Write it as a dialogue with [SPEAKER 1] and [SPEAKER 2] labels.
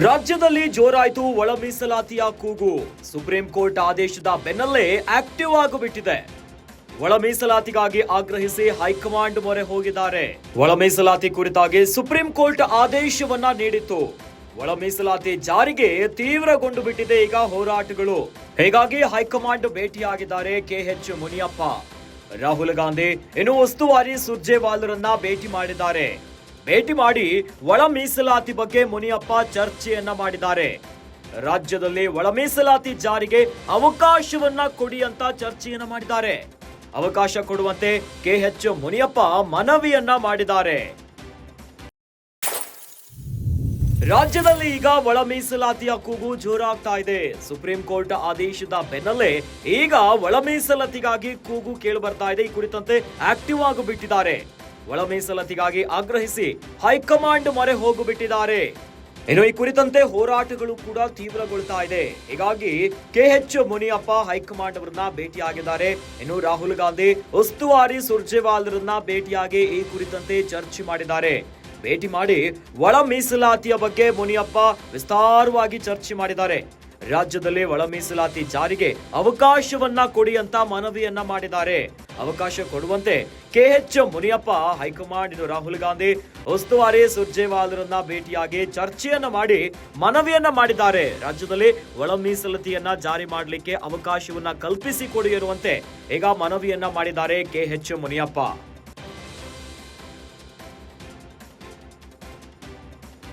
[SPEAKER 1] ರಾಜ್ಯದಲ್ಲಿ ಜೋರಾಯಿತು ಒಳ ಮೀಸಲಾತಿಯ ಕೂಗು. ಸುಪ್ರೀಂ ಕೋರ್ಟ್ ಆದೇಶದ ಬೆನ್ನಲ್ಲೇ ಆಕ್ಟಿವ್ ಆಗಿಬಿಟ್ಟಿದೆ. ಒಳ ಮೀಸಲಾತಿಗಾಗಿ ಆಗ್ರಹಿಸಿ ಹೈಕಮಾಂಡ್ ಮೊರೆ ಹೋಗಿದ್ದಾರೆ. ಒಳ ಮೀಸಲಾತಿ ಕುರಿತಾಗಿ ಸುಪ್ರೀಂ ಕೋರ್ಟ್ ಆದೇಶವನ್ನ ನೀಡಿತ್ತು. ಒಳ ಮೀಸಲಾತಿ ಜಾರಿಗೆ ತೀವ್ರಗೊಂಡು ಬಿಟ್ಟಿದೆ ಈಗ ಹೋರಾಟಗಳು. ಹೀಗಾಗಿ ಹೈಕಮಾಂಡ್ ಭೇಟಿಯಾಗಿದ್ದಾರೆ ಕೆಎಚ್ ಮುನಿಯಪ್ಪ. ರಾಹುಲ್ ಗಾಂಧಿ ಇನ್ನು ಉಸ್ತುವಾರಿ ಸುರ್ಜೇವಾಲರನ್ನ ಭೇಟಿ ಮಾಡಿದ್ದಾರೆ. ಭೇಟಿ ಮಾಡಿ ಒಳ ಮೀಸಲಾತಿ ಬಗ್ಗೆ ಮುನಿಯಪ್ಪ ಚರ್ಚೆಯನ್ನ ಮಾಡಿದ್ದಾರೆ. ರಾಜ್ಯದಲ್ಲಿ ಒಳ ಮೀಸಲಾತಿ ಜಾರಿಗೆ ಅವಕಾಶವನ್ನ ಕೊಡಿ ಅಂತ ಚರ್ಚೆಯನ್ನ ಮಾಡಿದ್ದಾರೆ. ಅವಕಾಶ ಕೊಡುವಂತೆ ಕೆಎಚ್ ಮುನಿಯಪ್ಪ ಮನವಿಯನ್ನ ಮಾಡಿದ್ದಾರೆ. ರಾಜ್ಯದಲ್ಲಿ ಈಗ ಒಳ ಮೀಸಲಾತಿಯ ಕೂಗು ಜೋರಾಗ್ತಾ ಇದೆ. ಸುಪ್ರೀಂ ಕೋರ್ಟ್ ಆದೇಶದ ಬೆನ್ನಲ್ಲೇ ಈಗ ಒಳ ಮೀಸಲಾತಿಗಾಗಿ ಕೂಗು ಕೇಳಿ ಬರ್ತಾ ಇದೆ. ಈ ಕುರಿತಂತೆ ಆಕ್ಟಿವ್ ಆಗಿಬಿಟ್ಟಿದ್ದಾರೆ. ಒಳ ಮೀಸಲಾತಿಗಾಗಿ ಆಗ್ರಹಿಸಿ ಹೈಕಮಾಂಡ್ ಮೊರೆ ಹೋಗಿಬಿಟ್ಟಿದ್ದಾರೆ. ಇನ್ನು ಈ ಕುರಿತಂತೆ ಹೋರಾಟಗಳು ಕೂಡ ತೀವ್ರಗೊಳ್ತಾ ಇದೆ. ಹೀಗಾಗಿ ಕೆಎಚ್ ಮುನಿಯಪ್ಪ ಹೈಕಮಾಂಡ್ ಅವರನ್ನ ಭೇಟಿಯಾಗಿದ್ದಾರೆ. ಇನ್ನು ರಾಹುಲ್ ಗಾಂಧಿ ಉಸ್ತುವಾರಿ ಸುರ್ಜೇವಾಲರನ್ನ ಭೇಟಿಯಾಗಿ ಈ ಕುರಿತಂತೆ ಚರ್ಚೆ ಮಾಡಿದ್ದಾರೆ. ಭೇಟಿ ಮಾಡಿ ಒಳ ಮೀಸಲಾತಿಯ ಬಗ್ಗೆ ಮುನಿಯಪ್ಪ ವಿಸ್ತಾರವಾಗಿ ಚರ್ಚೆ ಮಾಡಿದ್ದಾರೆ. ರಾಜ್ಯದಲ್ಲಿ ಒಳ ಮೀಸಲಾತಿ ಜಾರಿಗೆ ಅವಕಾಶವನ್ನ ಕೊಡಿ ಅಂತ ಮನವಿಯನ್ನ ಮಾಡಿದ್ದಾರೆ. ಅವಕಾಶ ಕೊಡುವಂತೆ ಕೆಎಚ್ ಮುನಿಯಪ್ಪ ಹೈಕಮಾಂಡ್ ರಾಹುಲ್ ಗಾಂಧಿ ಉಸ್ತುವಾರಿ ಸುರ್ಜೇವಾಲರನ್ನ ಭೇಟಿಯಾಗಿ ಚರ್ಚೆಯನ್ನ ಮಾಡಿ ಮನವಿಯನ್ನ ಮಾಡಿದ್ದಾರೆ. ರಾಜ್ಯದಲ್ಲಿ ಒಳ ಮೀಸಲಾತಿಯನ್ನ ಜಾರಿ ಮಾಡಲಿಕ್ಕೆ ಅವಕಾಶವನ್ನ ಕಲ್ಪಿಸಿಕೊಡಿ ಇರುವಂತೆ ಈಗ ಮನವಿಯನ್ನ ಮಾಡಿದ್ದಾರೆ ಕೆಎಚ್ ಮುನಿಯಪ್ಪ.